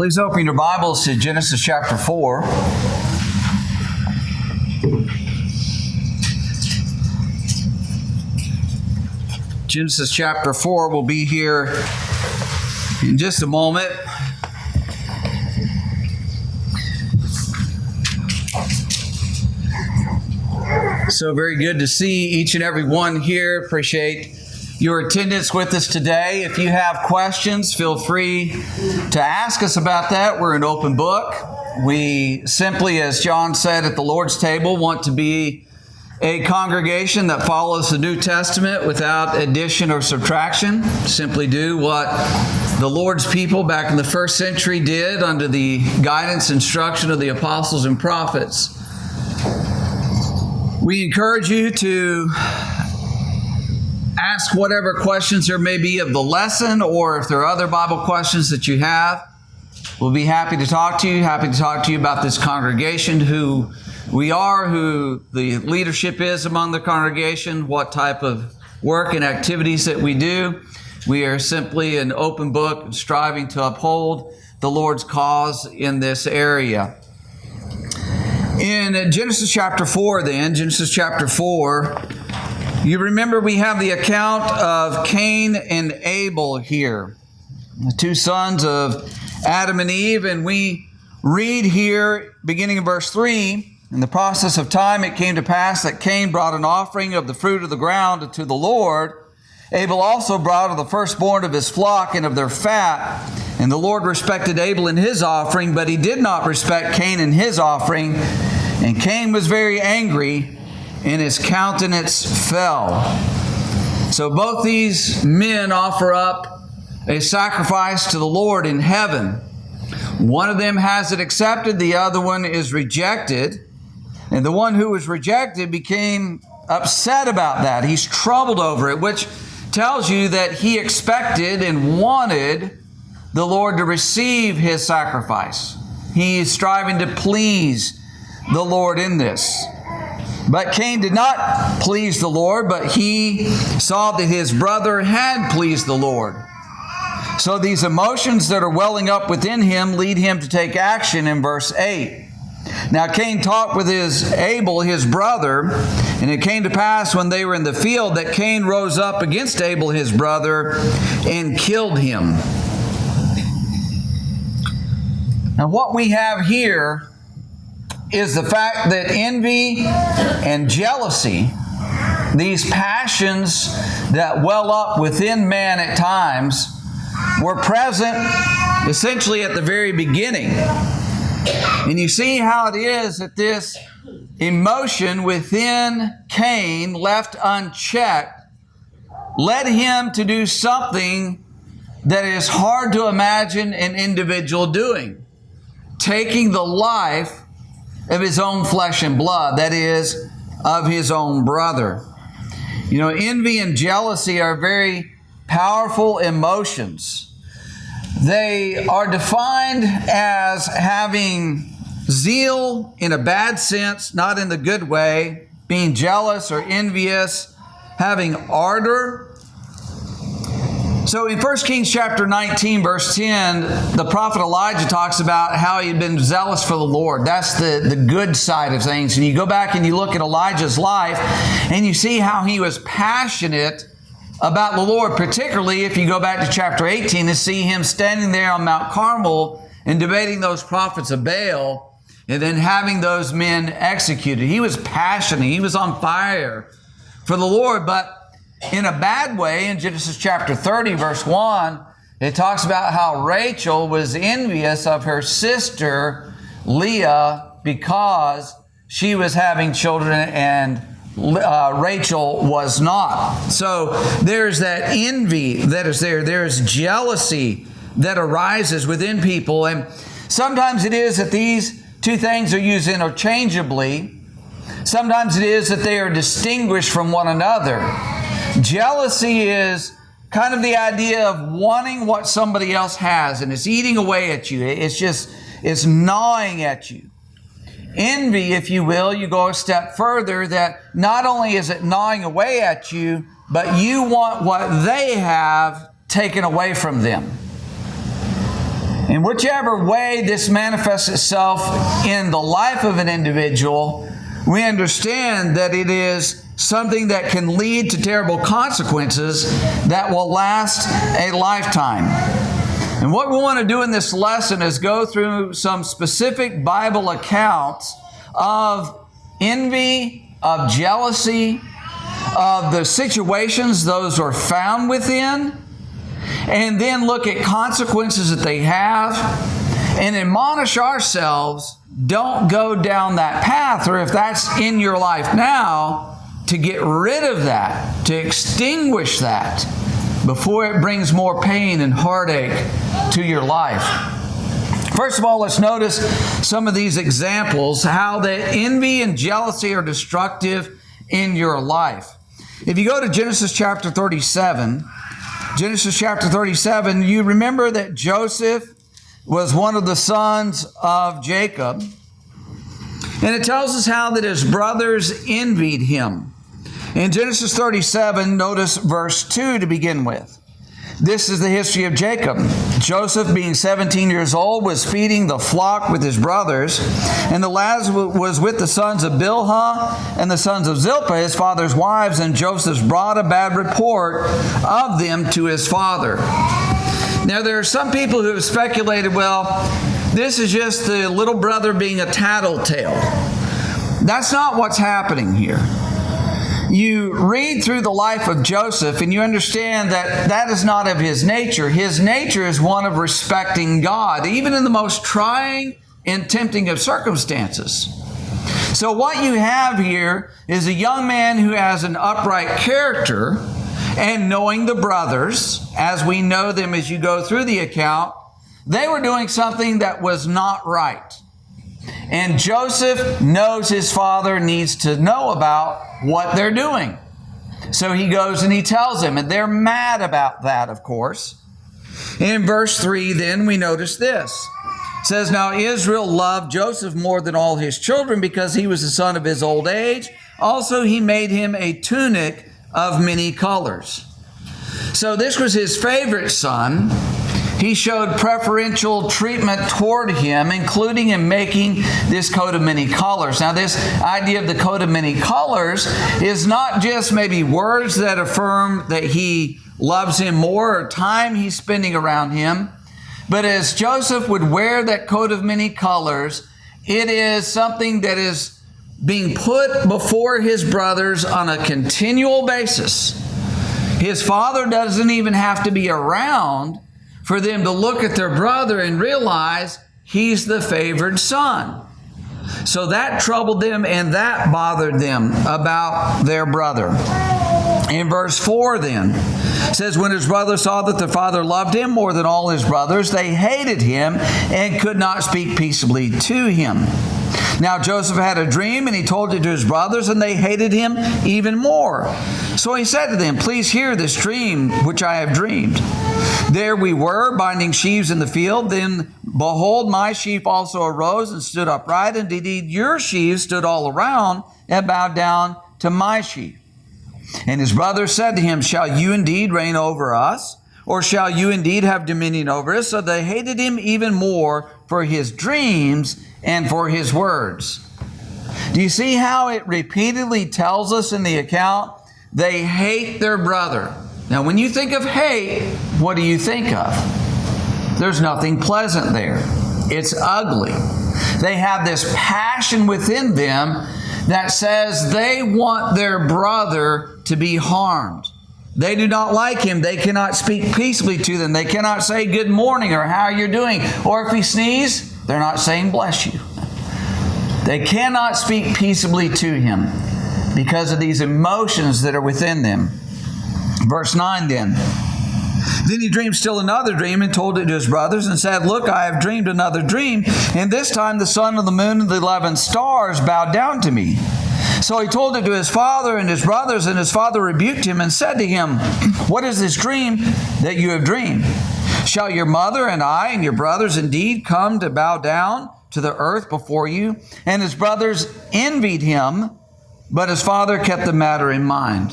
Please open your Bibles to Genesis chapter 4. Genesis chapter 4 will be here in just a moment. So very good to see each and every one here. Appreciate your attendance with us today. If you have questions, feel free to ask us about that. We're an open book. We simply, as John said at the Lord's table, want to be a congregation that follows the New Testament without addition or subtraction. Simply do what the Lord's people back in the first century did under the guidance, instruction of the apostles and prophets. We encourage you to ask whatever questions there may be of the lesson, or if there are other Bible questions that you have. We'll be happy to talk to you, about this congregation, who we are, who the leadership is among the congregation, what type of work and activities that we do. We are simply an open book striving to uphold the Lord's cause in this area. In Genesis chapter 4, you remember we have the account of Cain and Abel here, the two sons of Adam and Eve, and we read here, beginning in verse 3, in the process of time it came to pass that Cain brought an offering of the fruit of the ground unto the Lord. Abel also brought of the firstborn of his flock and of their fat. And the Lord respected Abel in his offering, but he did not respect Cain in his offering. And Cain was very angry, and his countenance fell. So both these men offer up a sacrifice to the Lord in heaven. One of them has it accepted, the other one is rejected. And the one who was rejected became upset about that. He's troubled over it, which tells you that he expected and wanted the Lord to receive his sacrifice. He is striving to please the Lord in this. But Cain did not please the Lord, but he saw that his brother had pleased the Lord. So these emotions that are welling up within him lead him to take action in verse 8. Now Cain talked with Abel, his brother, and it came to pass when they were in the field that Cain rose up against Abel, his brother, and killed him. Now what we have here is the fact that envy and jealousy, these passions that well up within man at times, were present essentially at the very beginning. And you see how it is that this emotion within Cain, left unchecked, led him to do something that is hard to imagine an individual doing. Taking the life of his own flesh and blood, that is, of his own brother. You know, envy and jealousy are very powerful emotions. They are defined as having zeal in a bad sense, not in the good way, being jealous or envious, having ardor. So in 1 Kings chapter 19, verse 10, the prophet Elijah talks about how he'd been zealous for the Lord. That's the good side of things. And you go back and you look at Elijah's life, and you see how he was passionate about the Lord, particularly if you go back to chapter 18 and see him standing there on Mount Carmel and debating those prophets of Baal and then having those men executed. He was passionate. He was on fire for the Lord, but in a bad way. In Genesis chapter 30, verse 1, it talks about how Rachel was envious of her sister Leah because she was having children and Rachel was not. So there's that envy that is there. There's jealousy that arises within people. And sometimes it is that these two things are used interchangeably. Sometimes it is that they are distinguished from one another. Jealousy is kind of the idea of wanting what somebody else has, and it's eating away at you. It's gnawing at you. Envy, if you will, you go a step further, that not only is it gnawing away at you, but you want what they have taken away from them. In whichever way this manifests itself in the life of an individual, we understand that it is something that can lead to terrible consequences that will last a lifetime. And what we want to do in this lesson is go through some specific Bible accounts of envy, of jealousy, of the situations those are found within, and then look at consequences that they have and admonish ourselves, don't go down that path, or if that's in your life now, to get rid of that, to extinguish that before it brings more pain and heartache to your life. First of all, let's notice some of these examples, how that envy and jealousy are destructive in your life. If you go to Genesis chapter 37, you remember that Joseph was one of the sons of Jacob. And it tells us how that his brothers envied him. In Genesis 37, notice verse 2 to begin with. This is the history of Jacob. Joseph, being 17 years old, was feeding the flock with his brothers, and the lad was with the sons of Bilhah and the sons of Zilpah, his father's wives, and Joseph brought a bad report of them to his father. Now, there are some people who have speculated, well, this is just the little brother being a tattletale. That's not what's happening here. You read through the life of Joseph and you understand that that is not of his nature. His nature is one of respecting God, even in the most trying and tempting of circumstances. So what you have here is a young man who has an upright character, and knowing the brothers, as we know them as you go through the account, they were doing something that was not right. And Joseph knows his father needs to know about what they're doing. So he goes and he tells them, and they're mad about that, of course. In verse 3, then we notice this. It says, now Israel loved Joseph more than all his children because he was the son of his old age. Also, he made him a tunic of many colors. So this was his favorite son. He showed preferential treatment toward him, including in making this coat of many colors. Now, this idea of the coat of many colors is not just maybe words that affirm that he loves him more or time he's spending around him, but as Joseph would wear that coat of many colors, it is something that is being put before his brothers on a continual basis. His father doesn't even have to be around for them to look at their brother and realize he's the favored son. So that troubled them and that bothered them about their brother. In verse 4 then, it says, when his brothers saw that the father loved him more than all his brothers, they hated him and could not speak peaceably to him. Now Joseph had a dream, and he told it to his brothers, and they hated him even more. So he said to them, please hear this dream which I have dreamed. There we were, binding sheaves in the field. Then, behold, my sheaf also arose and stood upright, and indeed your sheaves stood all around and bowed down to my sheaf. And his brothers said to him, shall you indeed reign over us? Or shall you indeed have dominion over us? So they hated him even more for his dreams and for his words. Do you see how it repeatedly tells us in the account they hate their brother? Now, when you think of hate, what do you think of? There's nothing pleasant there. It's ugly. They have this passion within them that says they want their brother to be harmed. They do not like him. They cannot speak peaceably to them. They cannot say good morning or how you're doing. Or if he sneezes, they're not saying bless you. They cannot speak peaceably to him because of these emotions that are within them. Verse 9 then. Then he dreamed still another dream and told it to his brothers and said, look, I have dreamed another dream. And this time the sun and the moon and the 11 stars bowed down to me. So he told it to his father and his brothers, and his father rebuked him and said to him, what is this dream that you have dreamed? Shall your mother and I and your brothers indeed come to bow down to the earth before you? And his brothers envied him, but his father kept the matter in mind.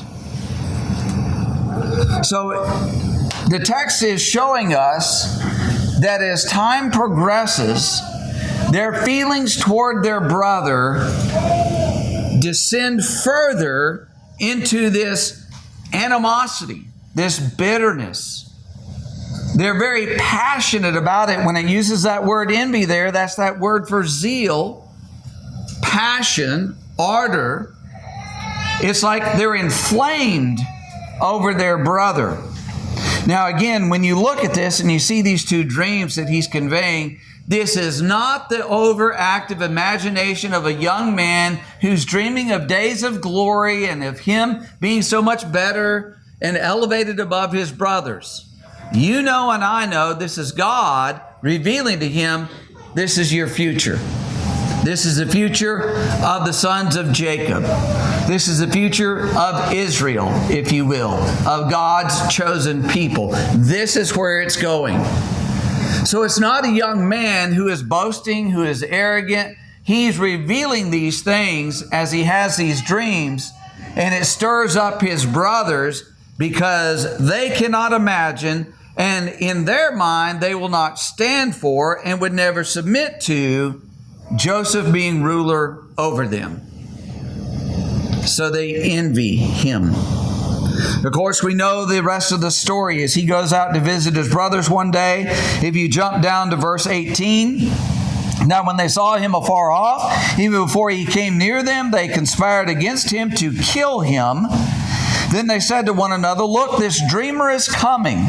So the text is showing us that as time progresses, their feelings toward their brother descend further into this animosity, this bitterness. They're very passionate about it. When it uses that word envy there, that's that word for zeal, passion, ardor. It's like they're inflamed over their brother. Now again, when you look at this and you see these two dreams that he's conveying, this is not the overactive imagination of a young man who's dreaming of days of glory and of him being so much better and elevated above his brothers. You know and I know this is God revealing to him, this is your future. This is the future of the sons of Jacob. This is the future of Israel, if you will, of God's chosen people. This is where it's going. So it's not a young man who is boasting, who is arrogant. He's revealing these things as he has these dreams, and it stirs up his brothers because they cannot imagine, and in their mind they will not stand for and would never submit to Joseph being ruler over them. So they envy him. Of course, we know the rest of the story as he goes out to visit his brothers one day. If you jump down to verse 18, now when they saw him afar off, even before he came near them, they conspired against him to kill him. Then they said to one another, look, this dreamer is coming.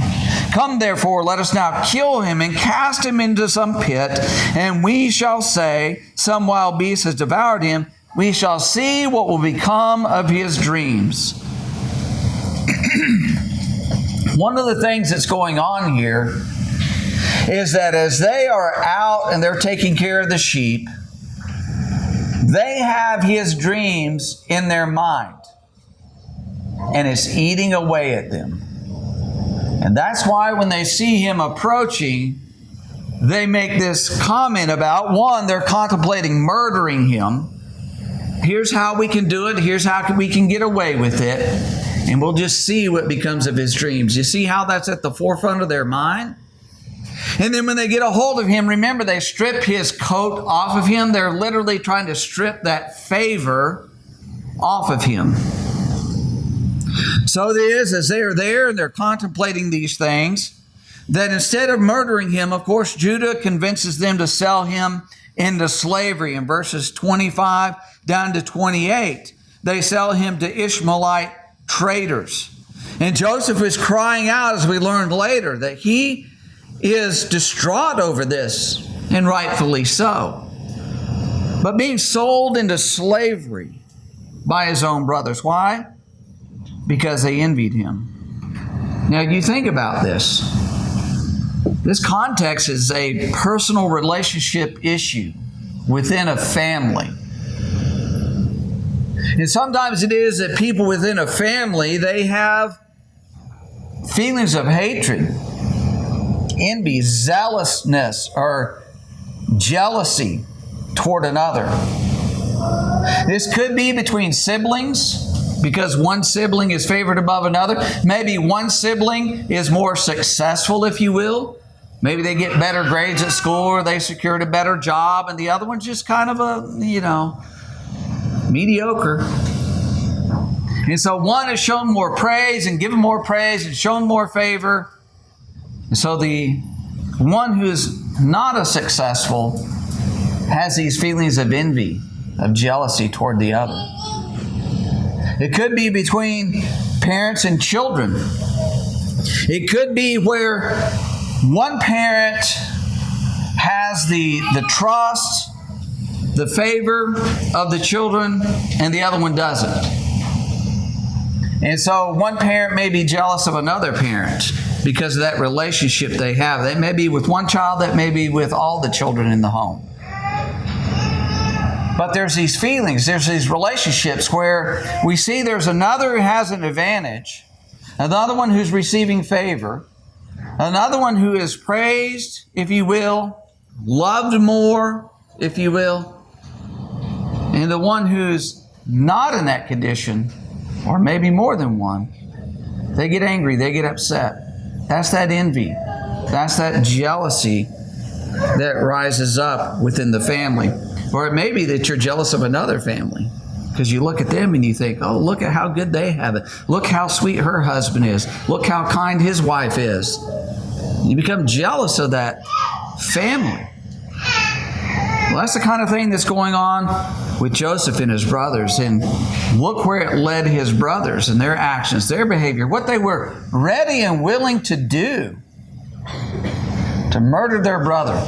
Come therefore, let us now kill him and cast him into some pit, and we shall say, some wild beast has devoured him. We shall see what will become of his dreams. One of the things that's going on here is that as they are out and they're taking care of the sheep, they have his dreams in their mind, and it's eating away at them. And that's why when they see him approaching, they make this comment about, one, they're contemplating murdering him. Here's how we can do it. Here's how we can get away with it. And we'll just see what becomes of his dreams. You see how that's at the forefront of their mind? And then when they get a hold of him, remember, they strip his coat off of him. They're literally trying to strip that favor off of him. So it is, as they are there and they're contemplating these things, that instead of murdering him, of course, Judah convinces them to sell him into slavery. In verses 25 down to 28, they sell him to Ishmaelite traders. And Joseph is crying out, as we learned later, that he is distraught over this, and rightfully so. But being sold into slavery by his own brothers. Why? Because they envied him. Now, you think about this. This context is a personal relationship issue within a family. And sometimes it is that people within a family, they have feelings of hatred, envy, zealousness, or jealousy toward another. This could be between siblings, because one sibling is favored above another. Maybe one sibling is more successful, if you will. Maybe they get better grades at school, or they secured a better job, and the other one's just kind of mediocre. And so one is shown more praise and given more praise and shown more favor. And so the one who is not as successful has these feelings of envy, of jealousy toward the other. It could be between parents and children. It could be where one parent has the trust, the favor of the children, and the other one doesn't. And so one parent may be jealous of another parent because of that relationship they have. That may be with one child, that may be with all the children in the home. But there's these feelings, there's these relationships where we see there's another who has an advantage, another one who's receiving favor, another one who is praised, if you will, loved more, if you will, and the one who's not in that condition, or maybe more than one, they get angry, they get upset. That's that envy. That's that jealousy that rises up within the family. Or it may be that you're jealous of another family because you look at them and you think, oh, look at how good they have it. Look how sweet her husband is. Look how kind his wife is. You become jealous of that family. Well, that's the kind of thing that's going on with Joseph and his brothers. And look where it led his brothers and their actions, their behavior, what they were ready and willing to do to murder their brother,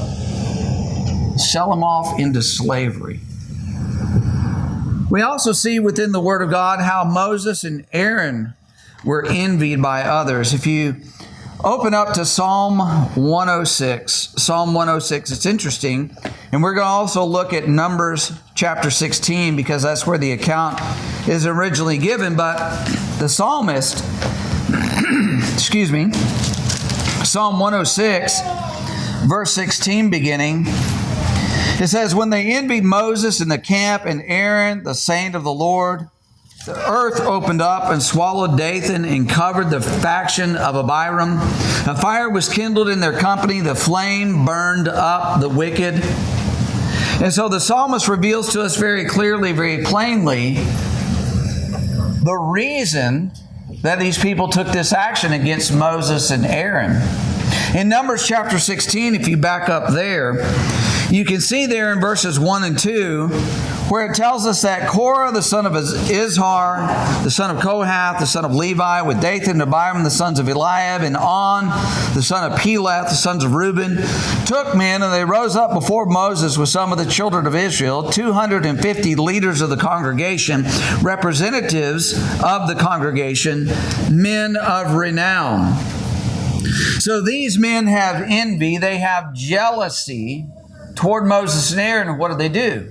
sell him off into slavery. We also see within the Word of God how Moses and Aaron were envied by others. If you open up to Psalm 106, it's interesting. And we're going to also look at Numbers chapter 16 because that's where the account is originally given. But the psalmist, Psalm 106, verse 16 beginning, it says, when they envied Moses in the camp and Aaron, the saint of the Lord, the earth opened up and swallowed Dathan and covered the faction of Abiram. A fire was kindled in their company. The flame burned up the wicked. And so the psalmist reveals to us very clearly, very plainly, the reason that these people took this action against Moses and Aaron. In Numbers chapter 16, if you back up there, you can see there in verses 1 and 2 where it tells us that Korah, the son of Izhar, the son of Kohath, the son of Levi, with Dathan and Abiram, the sons of Eliab, and On, the son of Peleth, the sons of Reuben, took men, and they rose up before Moses with some of the children of Israel, 250 leaders of the congregation, representatives of the congregation, men of renown. So these men have envy, they have jealousy toward Moses and Aaron. What do?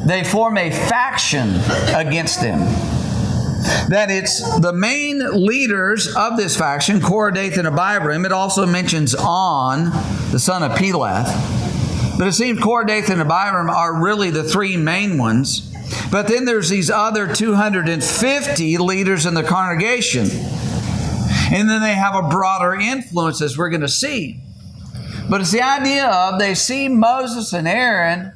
They form a faction against them. That it's the main leaders of this faction, Korah, Dathan, and Abiram. It also mentions On, the son of Peleth. But it seems Korah, Dathan, and Abiram are really the three main ones. But then there's these other 250 leaders in the congregation. And then they have a broader influence, as we're going to see. But it's the idea of they see Moses and Aaron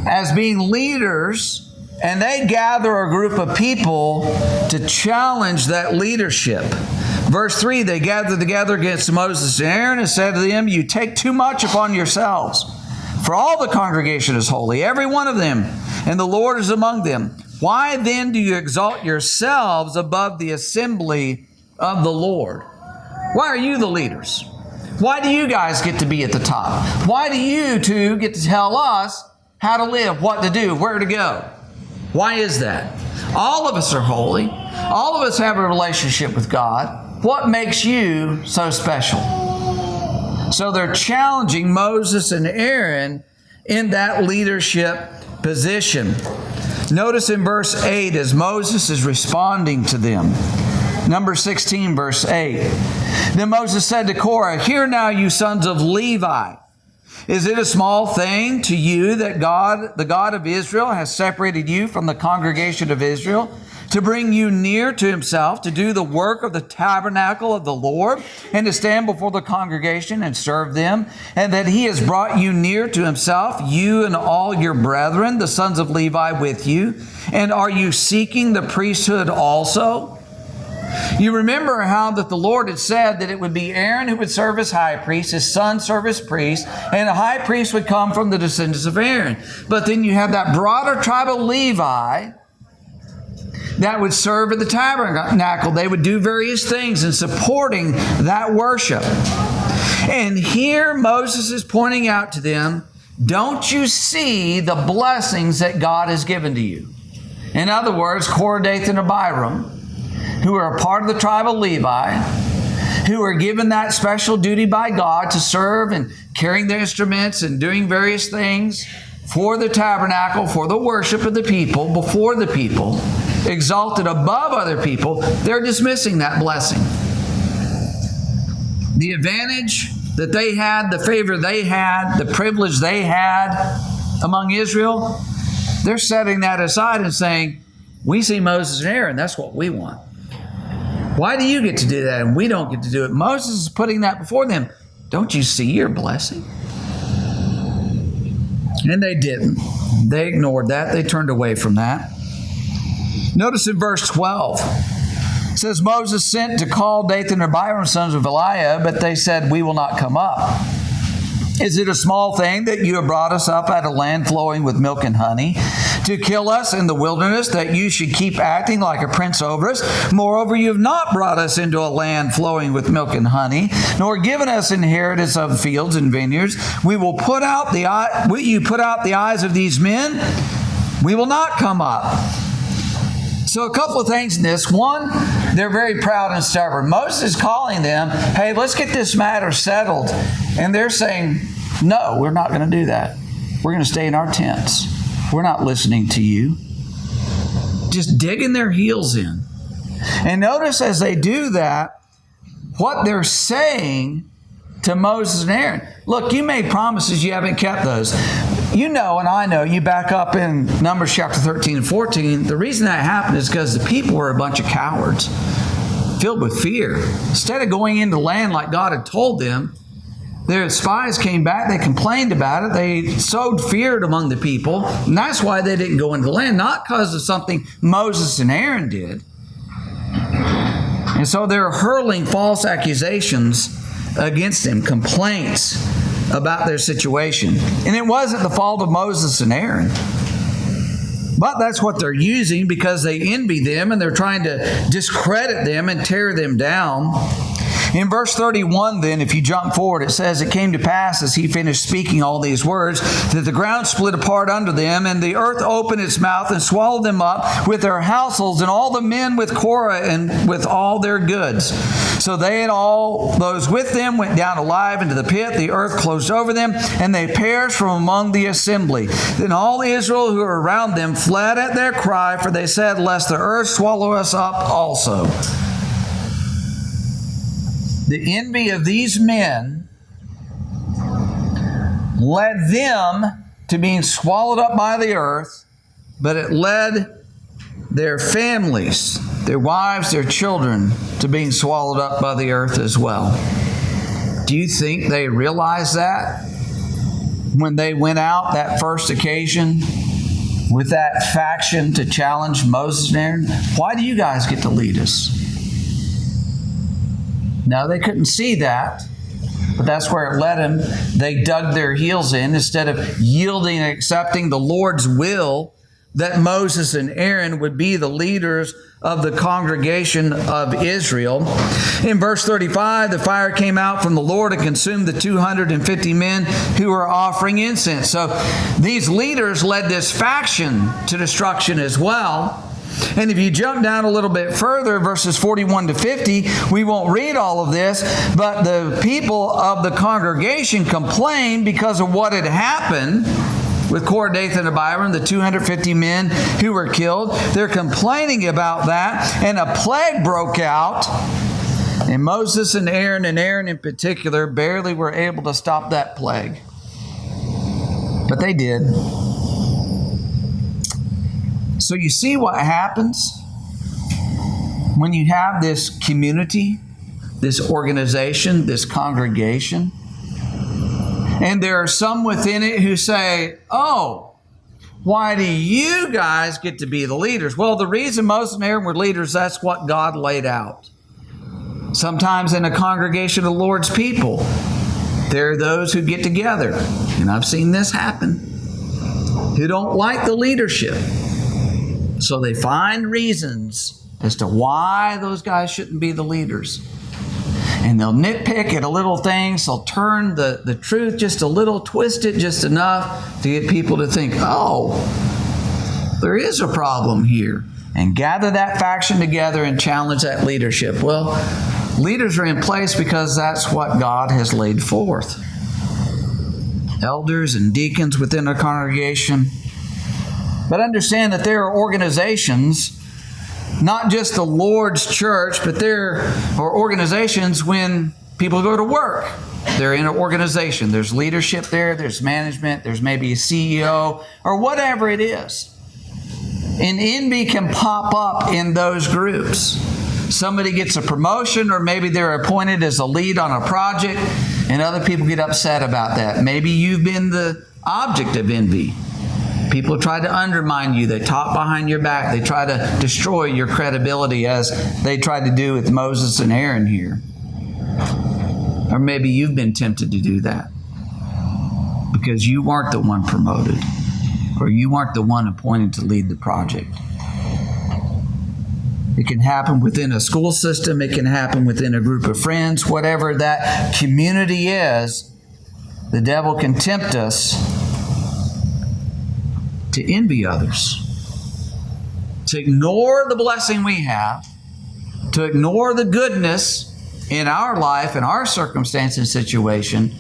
as being leaders, and they gather a group of people to challenge that leadership. Verse 3, they gathered together against Moses and Aaron and said to them, you take too much upon yourselves, for all the congregation is holy, every one of them, and the Lord is among them. Why then do you exalt yourselves above the assembly of the Lord? Why are you the leaders? Why do you guys get to be at the top? Why do you two get to tell us how to live, what to do, where to go? Why is that? All of us are holy. All of us have a relationship with God. What makes you so special? So they're challenging Moses and Aaron in that leadership position. Notice in verse 8 as Moses is responding to them. Number 16, verse 8. Then Moses said to Korah, hear now, you sons of Levi. Is it a small thing to you that God, the God of Israel, has separated you from the congregation of Israel to bring you near to himself, to do the work of the tabernacle of the Lord, and to stand before the congregation and serve them, and that he has brought you near to himself, you and all your brethren, the sons of Levi, with you? And are you seeking the priesthood also? You remember how that the Lord had said that it would be Aaron who would serve as high priest, his son serve as priest, and a high priest would come from the descendants of Aaron. But then you have that broader tribe of Levi that would serve at the tabernacle. They would do various things in supporting that worship. And here Moses is pointing out to them, don't you see the blessings that God has given to you? In other words, Korah, Dathan, and Abiram, who are a part of the tribe of Levi, who are given that special duty by God to serve and carrying their instruments and doing various things for the tabernacle, for the worship of the people, before the people, exalted above other people, they're dismissing that blessing. The advantage that they had, the favor they had, the privilege they had among Israel, they're setting that aside and saying, we see Moses and Aaron, that's what we want. Why do you get to do that and we don't get to do it? Moses is putting that before them. Don't you see your blessing? And they didn't. They ignored that. They turned away from that. Notice in verse 12, it says, Moses sent to call Dathan and Abiram, sons of Eliab, but they said, we will not come up. Is it a small thing that you have brought us up out of land flowing with milk and honey, to kill us in the wilderness, that you should keep acting like a prince over us? Moreover, you have not brought us into a land flowing with milk and honey, nor given us inheritance of fields and vineyards. Will you put out the eyes of these men? We will not come up. So a couple of things in this. One, they're very proud and stubborn. Moses is calling them, hey, let's get this matter settled. And they're saying, no, we're not going to do that. We're going to stay in our tents. We're not listening to you. Just digging their heels in. And notice as they do that, what they're saying to Moses and Aaron. Look, you made promises, you haven't kept those. You know, and I know, you back up in Numbers chapter 13 and 14, the reason that happened is because the people were a bunch of cowards, filled with fear. Instead of going into land like God had told them, their spies came back, they complained about it, they sowed fear among the people, and that's why they didn't go into the land, not because of something Moses and Aaron did. And so they're hurling false accusations against them, complaints about their situation. And it wasn't the fault of Moses and Aaron. But that's what they're using because they envy them and they're trying to discredit them and tear them down. In verse 31 then, if you jump forward, it says, it came to pass as he finished speaking all these words, that the ground split apart under them, and the earth opened its mouth and swallowed them up with their households, and all the men with Korah and with all their goods. So they and all those with them went down alive into the pit. The earth closed over them, and they perished from among the assembly. Then all Israel who were around them fled at their cry, for they said, lest the earth swallow us up also. The envy of these men led them to being swallowed up by the earth, but it led their families, their wives, their children, to being swallowed up by the earth as well. Do you think they realized that when they went out that first occasion with that faction to challenge Moses and Aaron? Why do you guys get to lead us? No, they couldn't see that, but that's where it led them. They dug their heels in instead of yielding and accepting the Lord's will that Moses and Aaron would be the leaders of the congregation of Israel. In verse 35, the fire came out from the Lord and consumed the 250 men who were offering incense. So these leaders led this faction to destruction as well. And if you jump down a little bit further, verses 41 to 50, we won't read all of this, but the people of the congregation complained because of what had happened with Korah, Dathan, and Abiram, the 250 men who were killed. They're complaining about that, and a plague broke out. And Moses and Aaron in particular, barely were able to stop that plague. But they did. So you see what happens when you have this community, this organization, this congregation. And there are some within it who say, oh, why do you guys get to be the leaders? Well, the reason Moses and Aaron were leaders, that's what God laid out. Sometimes in a congregation of the Lord's people, there are those who get together, and I've seen this happen, who don't like the leadership. So they find reasons as to why those guys shouldn't be the leaders. And they'll nitpick at a little things. They'll turn the truth just a little, twist it just enough to get people to think, oh, there is a problem here. And gather that faction together and challenge that leadership. Well, leaders are in place because that's what God has laid forth. Elders and deacons within a congregation. But understand that there are organizations, not just the Lord's church, but there are organizations when people go to work. They're in an organization. There's leadership there. There's management. There's maybe a CEO or whatever it is. And envy can pop up in those groups. somebody gets a promotion, or maybe they're appointed as a lead on a project, and other people get upset about that. Maybe you've been the object of envy. People try to undermine you. They talk behind your back. They try to destroy your credibility, as they tried to do with Moses and Aaron here. Or maybe you've been tempted to do that because you weren't the one promoted, or you weren't the one appointed to lead the project. It can happen within a school system. It can happen within a group of friends. Whatever that community is, the devil can tempt us to envy others, to ignore the blessing we have, to ignore the goodness in our life, in our circumstance and situation,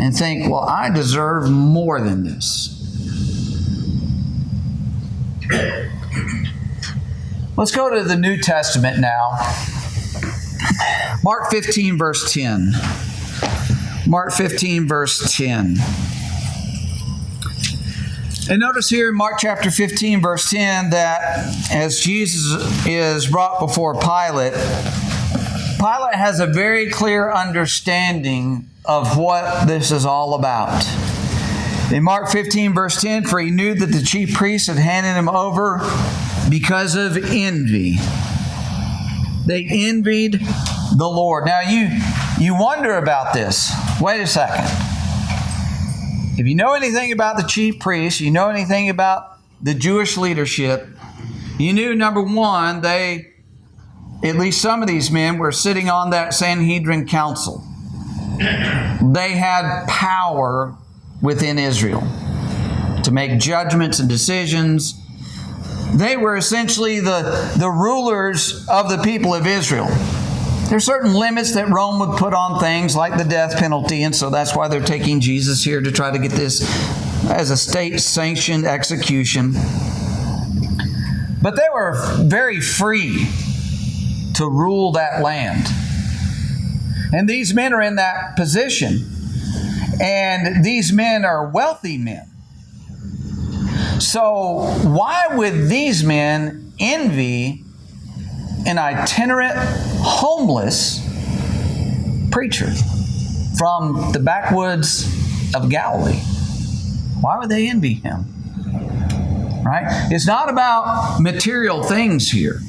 and think, well, I deserve more than this. Let's go to the New Testament now. Mark 15, verse 10. Mark 15, verse 10. And notice here in Mark chapter 15, verse 10, that as Jesus is brought before Pilate, Pilate has a very clear understanding of what this is all about. In Mark 15, verse 10, for he knew that the chief priests had handed him over because of envy. They envied the Lord. Now you wonder about this. Wait a second. If you know anything about the chief priests, you know anything about the Jewish leadership, you knew, number one, at least some of these men were sitting on that Sanhedrin council. They had power within Israel to make judgments and decisions. They were essentially the rulers of the people of Israel. There are certain limits that Rome would put on things like the death penalty, and so that's why they're taking Jesus here to try to get this as a state-sanctioned execution. But they were very free to rule that land. And these men are in that position. And these men are wealthy men. So why would these men envy an itinerant, homeless preacher from the backwoods of Galilee? Why would they envy him? Right? It's not about material things here.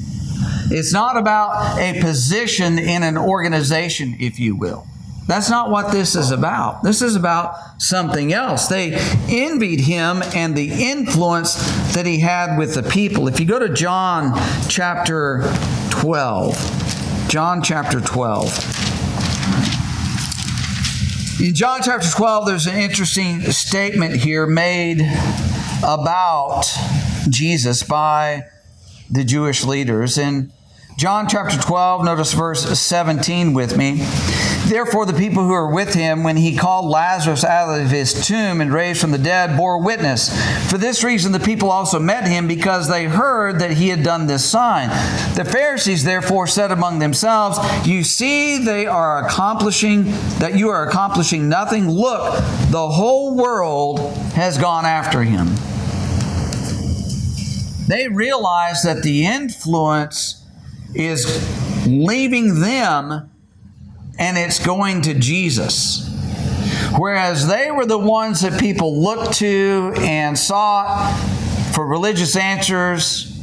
It's not about a position in an organization, if you will. That's not what this is about. This is about something else. They envied him and the influence that he had with the people. If you go to John chapter 12. John chapter 12. In John chapter 12, there's an interesting statement here made about Jesus by the Jewish leaders. In John chapter 12, notice verse 17 with me. Therefore, the people who were with him when he called Lazarus out of his tomb and raised from the dead bore witness. For this reason, the people also met him, because they heard that he had done this sign. The Pharisees therefore said among themselves, you see that you are accomplishing nothing. Look, the whole world has gone after him. They realize that the influence is leaving them and it's going to Jesus. Whereas they were the ones that people looked to and sought for religious answers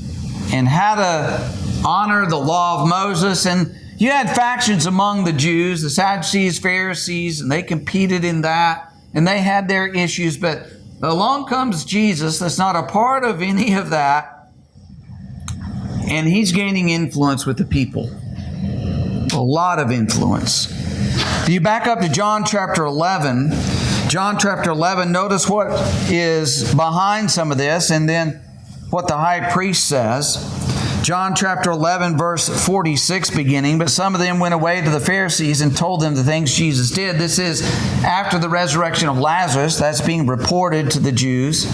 and how to honor the law of Moses. And you had factions among the Jews, the Sadducees, Pharisees, and they competed in that. And they had their issues. But along comes Jesus that's not a part of any of that. And he's gaining influence with the people. A lot of influence. If you back up to John chapter 11, notice what is behind some of this and then what the high priest says. John chapter 11, verse 46 beginning, but some of them went away to the Pharisees and told them the things Jesus did. This is after the resurrection of Lazarus. That's being reported to the Jews.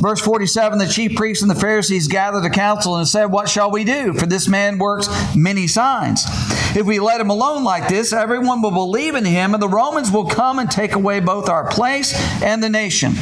Verse 47, the chief priests and the Pharisees gathered a council and said, what shall we do? For this man works many signs. If we let him alone like this, everyone will believe in him, and the Romans will come and take away both our place and the nation.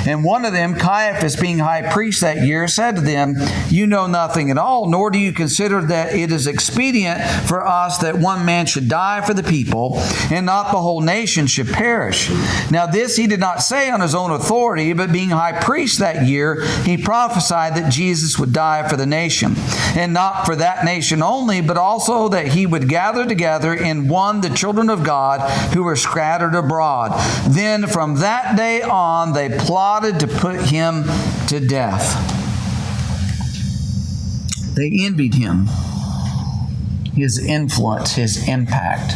And one of them, Caiaphas, being high priest that year, said to them, "You know nothing at all, nor do you consider that it is expedient for us that one man should die for the people, and not the whole nation should perish." Now this he did not say on his own authority, but being high priest that year, he prophesied that Jesus would die for the nation, and not for that nation only, but also that he would gather together in one the children of God who were scattered abroad. Then from that day on they plotted to put him to death. They envied him, his influence, his impact.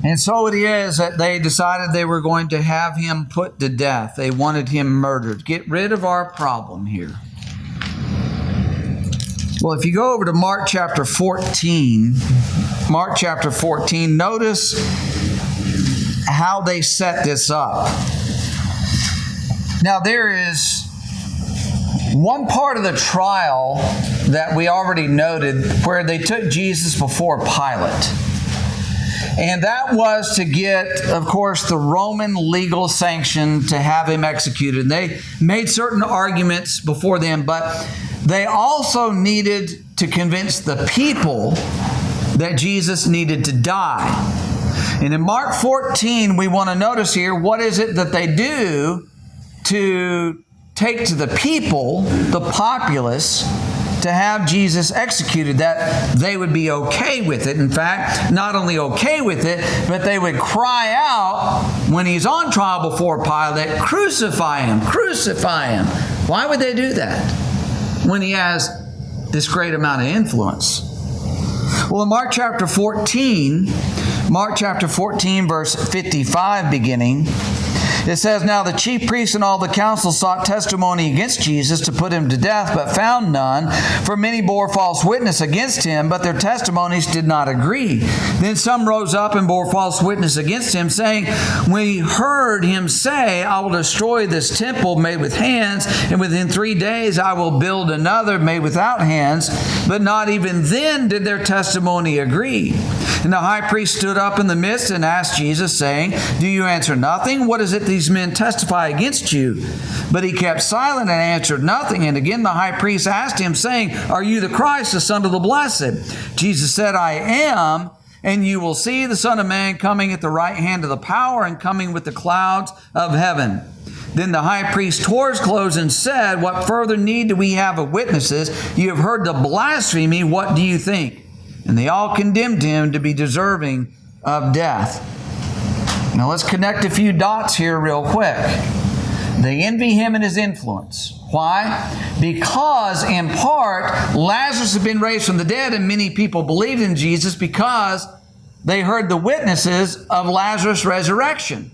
And so it is that they decided they were going to have him put to death. They wanted him murdered. Get rid of our problem here. Well, if you go over to Mark chapter 14, notice how they set this up. Now, there is one part of the trial that we already noted where they took Jesus before Pilate. And that was to get, of course, the Roman legal sanction to have him executed. And they made certain arguments before them, but they also needed to convince the people that Jesus needed to die. And in Mark 14, we want to notice here, what is it that they do to take to the people, the populace, to have Jesus executed, that they would be okay with it. In fact, not only okay with it, but they would cry out when he's on trial before Pilate, "Crucify him, crucify him." Why would they do that when he has this great amount of influence? Well, in Mark chapter 14, verse 55 beginning, it says, "Now the chief priests and all the council sought testimony against Jesus to put him to death, but found none, for many bore false witness against him, but their testimonies did not agree. Then some rose up and bore false witness against him, saying, 'We heard him say, I will destroy this temple made with hands, and within 3 days I will build another made without hands.' But not even then did their testimony agree. And the high priest stood up in the midst and asked Jesus, saying, 'Do you answer nothing? What is it these men testify against you?' But he kept silent and answered nothing. And again the high priest asked him, saying, 'Are you the Christ, the Son of the Blessed?' Jesus said, 'I am, and you will see the Son of Man coming at the right hand of the power and coming with the clouds of heaven.' Then the high priest tore his clothes and said, 'What further need do we have of witnesses? You have heard the blasphemy. What do you think?' And they all condemned him to be deserving of death." Now let's connect a few dots here real quick. They envy him and his influence. Why? Because in part, Lazarus had been raised from the dead, and many people believed in Jesus because they heard the witnesses of Lazarus' resurrection.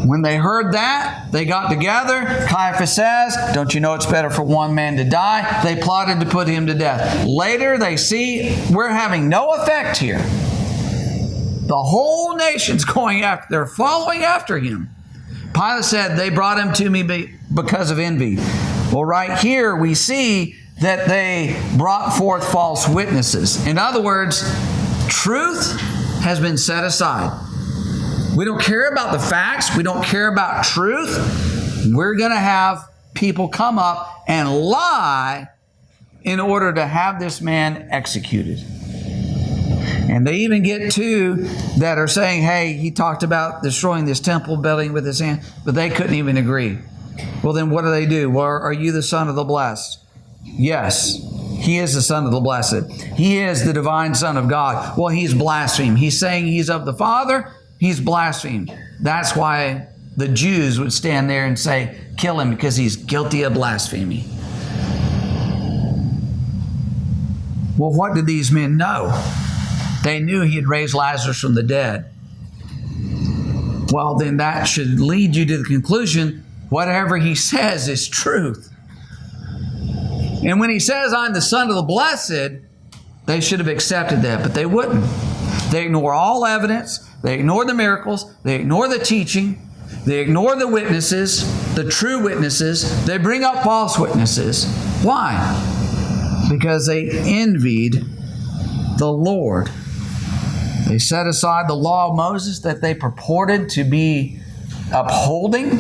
When they heard that, they got together. Caiaphas says, "Don't you know it's better for one man to die?" They plotted to put him to death. Later, they see we're having no effect here. The whole nation's going after, they're following after him. Pilate said, "They brought him to me because of envy." Well, right here we see that they brought forth false witnesses. In other words, truth has been set aside. We don't care about the facts. We don't care about truth. We're going to have people come up and lie in order to have this man executed. And they even get two that are saying, "Hey, he talked about destroying this temple building with his hand," but they couldn't even agree. Well, then what do? Well, are you the Son of the Blessed? Yes, he is the Son of the Blessed. He is the divine Son of God. Well, he's blasphemed. He's saying he's of the Father. He's blasphemed. That's why the Jews would stand there and say, "Kill him because he's guilty of blasphemy." Well, what did these men know? They knew he had raised Lazarus from the dead. Well, then that should lead you to the conclusion, whatever he says is truth. And when he says, "I'm the Son of the Blessed," they should have accepted that, but they wouldn't. They ignore all evidence. They ignore the miracles. They ignore the teaching. They ignore the witnesses, the true witnesses. They bring up false witnesses. Why? Because they envied the Lord. They set aside the law of Moses that they purported to be upholding.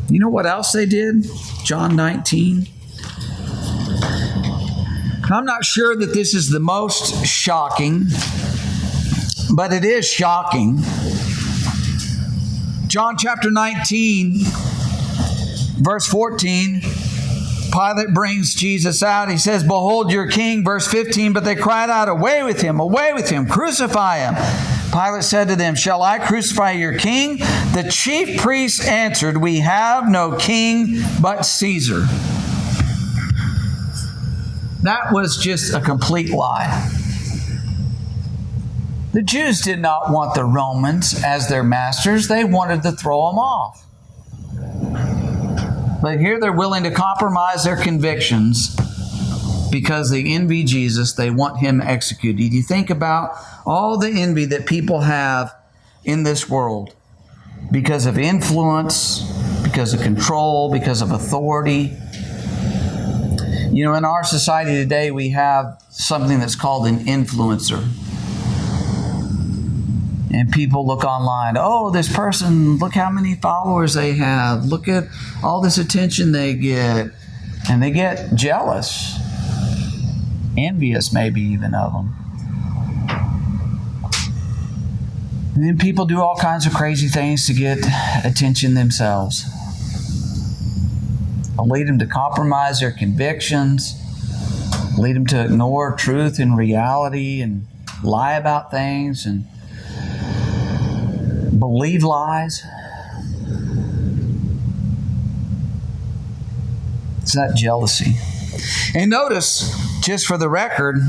You know what else they did? John 19. I'm not sure that this is the most shocking, but it is shocking. John chapter 19, verse 14, Pilate brings Jesus out. He says, "Behold your king." Verse 15, but they cried out, away with him, crucify him." Pilate said to them, "Shall I crucify your king?" The chief priests answered, "We have no king but Caesar." That was just a complete lie. The Jews did not want the Romans as their masters. They wanted to throw them off. But here they're willing to compromise their convictions because they envy Jesus. They want him executed. You think about all the envy that people have in this world because of influence, because of control, because of authority. You know, in our society today, we have something that's called an influencer. And people look online, oh, this person, look how many followers they have. Look at all this attention they get. And they get jealous, envious maybe even of them. And then people do all kinds of crazy things to get attention themselves. It'll lead them to compromise their convictions, lead them to ignore truth and reality and lie about things and believe lies. It's that jealousy. And notice, just for the record,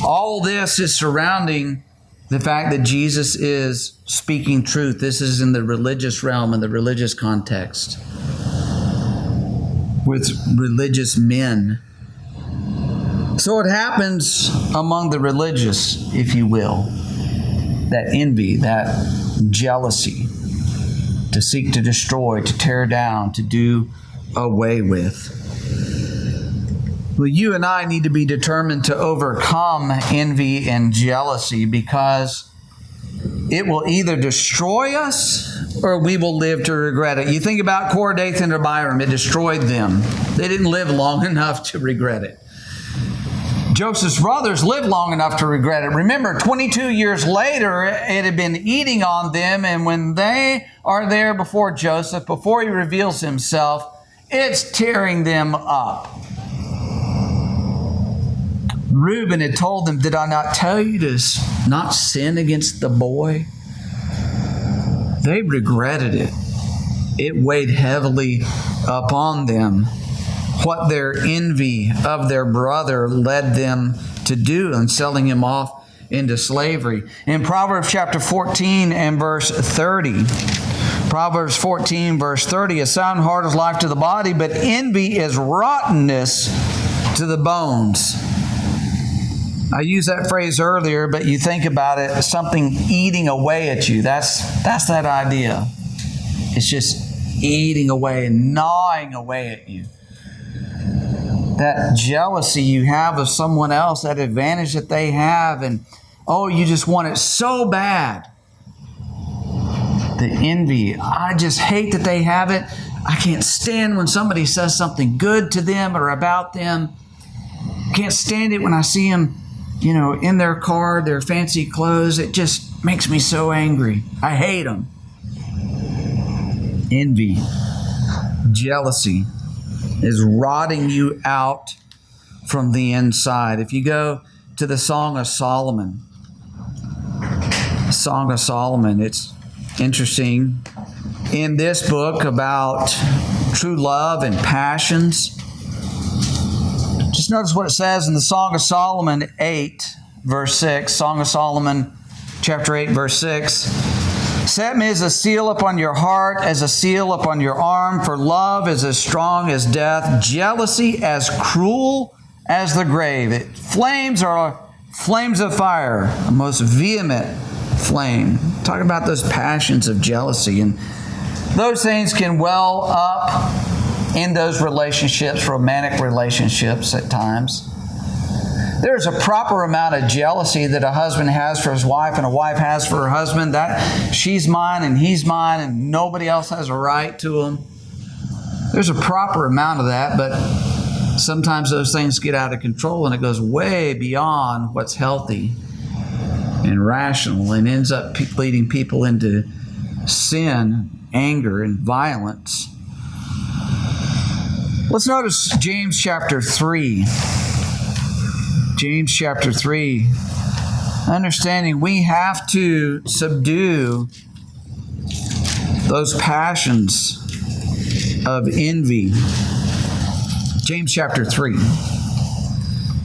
all this is surrounding the fact that Jesus is speaking truth. This is in the religious realm, in the religious context, with religious men. So it happens among the religious, if you will, that envy, that jealousy, to seek to destroy, to tear down, to do away with. Well, you and I need to be determined to overcome envy and jealousy because it will either destroy us or we will live to regret it. You think about Korah, Dathan, and Abiram. It destroyed them. They didn't live long enough to regret it. Joseph's brothers lived long enough to regret it. Remember, 22 years later, it had been eating on them, and when they are there before Joseph, before he reveals himself, it's tearing them up. Reuben had told them, "Did I not tell you to not sin against the boy?" They regretted it. It weighed heavily upon them. What their envy of their brother led them to do in selling him off into slavery. In Proverbs chapter 14 and verse 30, Proverbs 14 verse 30, "A sound heart is life to the body, but envy is rottenness to the bones." I used that phrase earlier, but you think about it, something eating away at you. That's that idea. It's just eating away and gnawing away at you. That jealousy you have of someone else, that advantage that they have, and oh, you just want it so bad. The envy, I just hate that they have it. I can't stand when somebody says something good to them or about them. Can't stand it when I see them, in their car, their fancy clothes. It just makes me so angry. I hate them. Envy, jealousy is rotting you out from the inside. If you go to the Song of Solomon, it's interesting. In this book about true love and passions, just notice what it says in the Song of Solomon 8, verse 6. Song of Solomon, chapter 8, verse 6. "Set me as a seal upon your heart, as a seal upon your arm, for love is as strong as death, jealousy as cruel as the grave. Flames are flames of fire, a most vehement flame." Talking about those passions of jealousy. And those things can well up in those relationships, romantic relationships at times. There's a proper amount of jealousy that a husband has for his wife and a wife has for her husband. That she's mine and he's mine and nobody else has a right to him. There's a proper amount of that, but sometimes those things get out of control and it goes way beyond what's healthy and rational and ends up leading people into sin, anger, and violence. Let's notice James chapter 3. James chapter 3. Understanding we have to subdue those passions of envy. James chapter 3.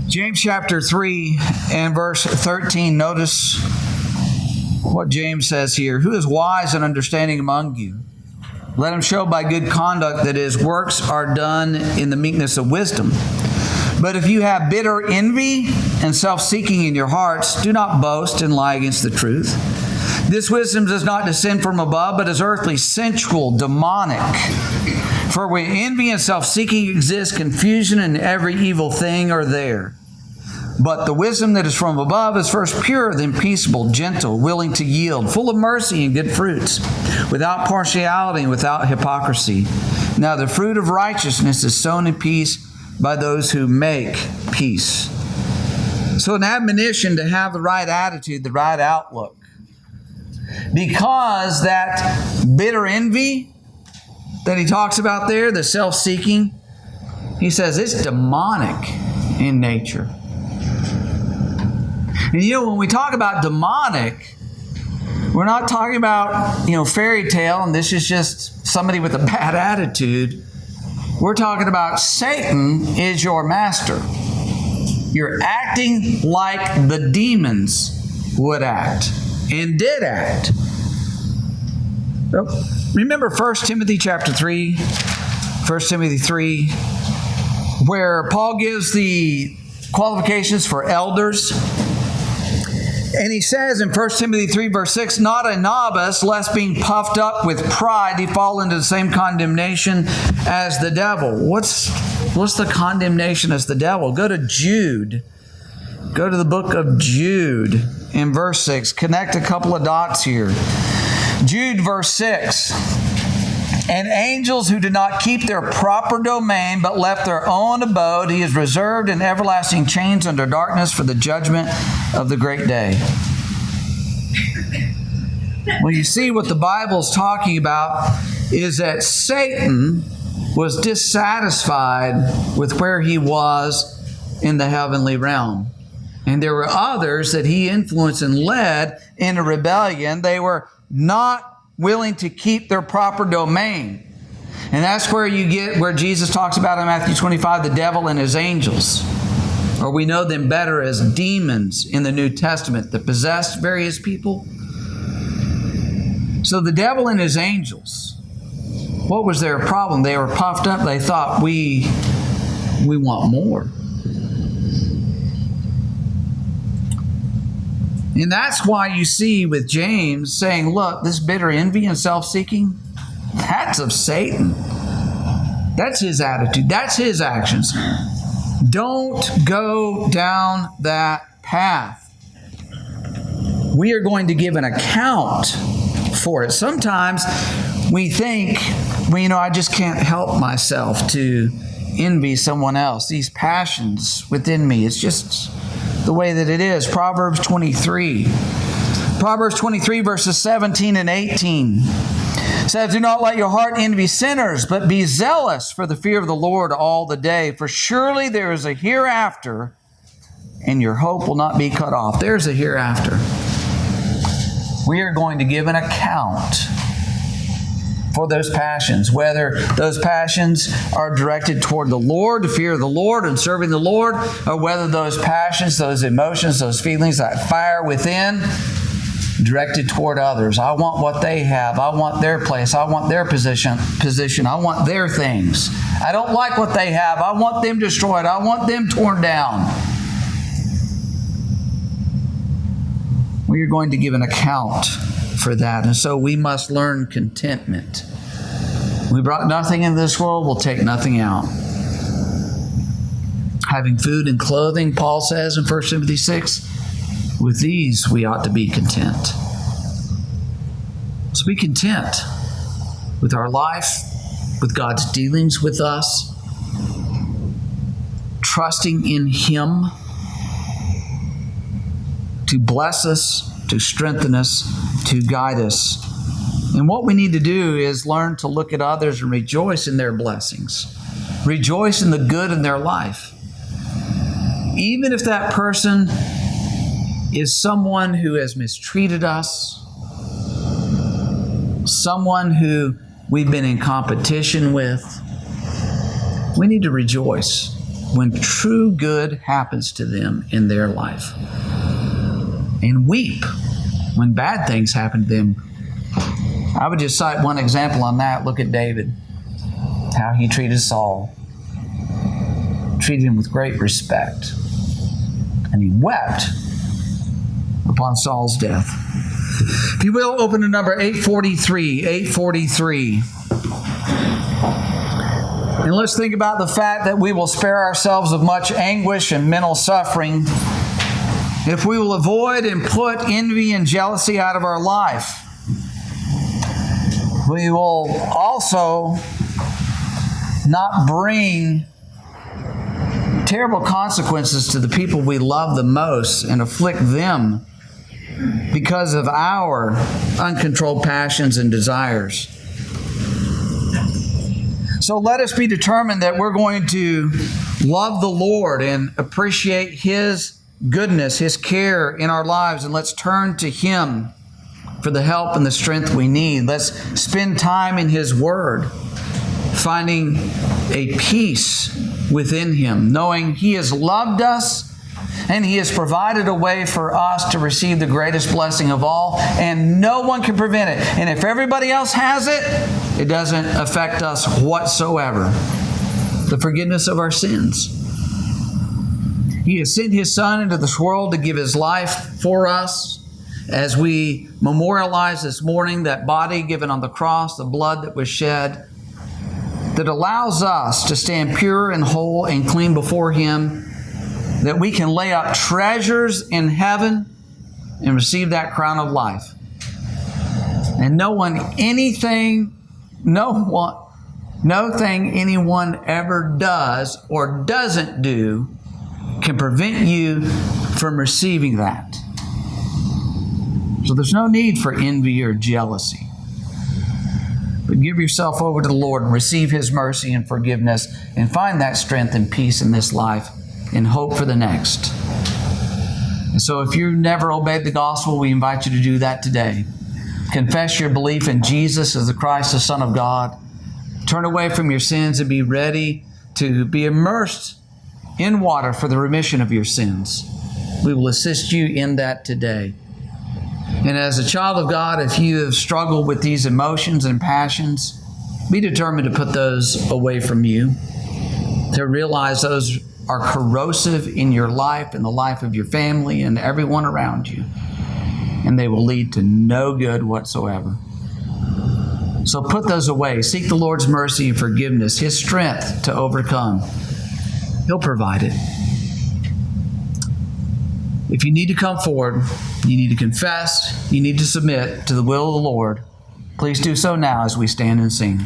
James chapter 3 and verse 13. Notice what James says here. Who is wise and understanding among you? Let him show by good conduct that his works are done in the meekness of wisdom. But if you have bitter envy and self-seeking in your hearts, do not boast and lie against the truth. This wisdom does not descend from above, but is earthly, sensual, demonic. For where envy and self-seeking exist, confusion and every evil thing are there. But the wisdom that is from above is first pure, then peaceable, gentle, willing to yield, full of mercy and good fruits, without partiality and without hypocrisy. Now the fruit of righteousness is sown in peace by those who make peace. So an admonition to have the right attitude, the right outlook. Because that bitter envy that he talks about there, the self-seeking, he says it's demonic in nature. And when we talk about demonic, we're not talking about, fairy tale and this is just somebody with a bad attitude. We're talking about Satan is your master. You're acting like the demons would act and did act. Remember 1 Timothy chapter 3, 1 Timothy 3, where Paul gives the qualifications for elders. And he says in 1 Timothy 3, verse 6, not a novice, lest being puffed up with pride, he fall into the same condemnation as the devil. What's the condemnation as the devil? Go to Jude. Go to the book of Jude in verse 6. Connect a couple of dots here. Jude, verse 6. And angels who did not keep their proper domain, but left their own abode, he is reserved in everlasting chains under darkness for the judgment of the great day. Well, you see what the Bible's talking about is that Satan was dissatisfied with where he was in the heavenly realm. And there were others that he influenced and led into rebellion. They were not willing to keep their proper domain. And that's where you get where Jesus talks about in Matthew 25, the devil and his angels. Or we know them better as demons in the New Testament that possessed various people. So the devil and his angels, what was their problem? They were puffed up. They thought, we want more. And that's why you see with James saying, look, this bitter envy and self-seeking, that's of Satan. That's his attitude. That's his actions. Don't go down that path. We are going to give an account for it. Sometimes we think, I just can't help myself to envy someone else. These passions within me, it's just the way that it is. Proverbs 23. Proverbs 23 verses 17 and 18 says, do not let your heart envy sinners, but be zealous for the fear of the Lord all the day. For surely there is a hereafter, and your hope will not be cut off. There's a hereafter. We are going to give an account for those passions, whether those passions are directed toward the Lord, the fear of the Lord and serving the Lord, or whether those passions, those emotions, those feelings, that fire within, directed toward others. I want what they have. I want their place. I want their position. I want their things. I don't like what they have. I want them destroyed. I want them torn down. We are going to give an account for that. And so we must learn contentment. We brought nothing into this world, we'll take nothing out. having food and clothing, Paul says in 1 Timothy 6. With these we ought to be content. So be content with our life, with God's dealings with us, trusting in Him to bless us, to strengthen us, to guide us. And what we need to do is learn to look at others and rejoice in their blessings. Rejoice in the good in their life. Even if that person is someone who has mistreated us, someone who we've been in competition with, we need to rejoice when true good happens to them in their life. And weep when bad things happen to them. I would just cite one example on that. Look at David, how he treated Saul. Treated him with great respect. And he wept upon Saul's death. If you will, open to number 843. 843. And let's think about the fact that we will spare ourselves of much anguish and mental suffering if we will avoid and put envy and jealousy out of our life. We will also not bring terrible consequences to the people we love the most and afflict them because of our uncontrolled passions and desires. So let us be determined that we're going to love the Lord and appreciate His goodness, His care in our lives, and let's turn to Him for the help and the strength we need. Let's spend time in His Word, finding a peace within Him, knowing He has loved us and He has provided a way for us to receive the greatest blessing of all, and no one can prevent it. And if everybody else has it, it doesn't affect us whatsoever. The forgiveness of our sins. He has sent His Son into this world to give His life for us. As we memorialize this morning, that body given on the cross, the blood that was shed, that allows us to stand pure and whole and clean before Him, that we can lay up treasures in heaven and receive that crown of life. And no thing anyone ever does or doesn't do can prevent you from receiving that. So there's no need for envy or jealousy. But give yourself over to the Lord and receive His mercy and forgiveness and find that strength and peace in this life and hope for the next. And so if you've never obeyed the gospel, we invite you to do that today. Confess your belief in Jesus as the Christ, the Son of God. Turn away from your sins and be ready to be immersed in water for the remission of your sins. We will assist you in that today. And as a child of God, if you have struggled with these emotions and passions, be determined to put those away from you, to realize those are corrosive in your life and the life of your family and everyone around you, and they will lead to no good whatsoever. So put those away. Seek the Lord's mercy and forgiveness, His strength to overcome. He'll provide it. If you need to come forward, you need to confess, you need to submit to the will of the Lord, please do so now as we stand and sing.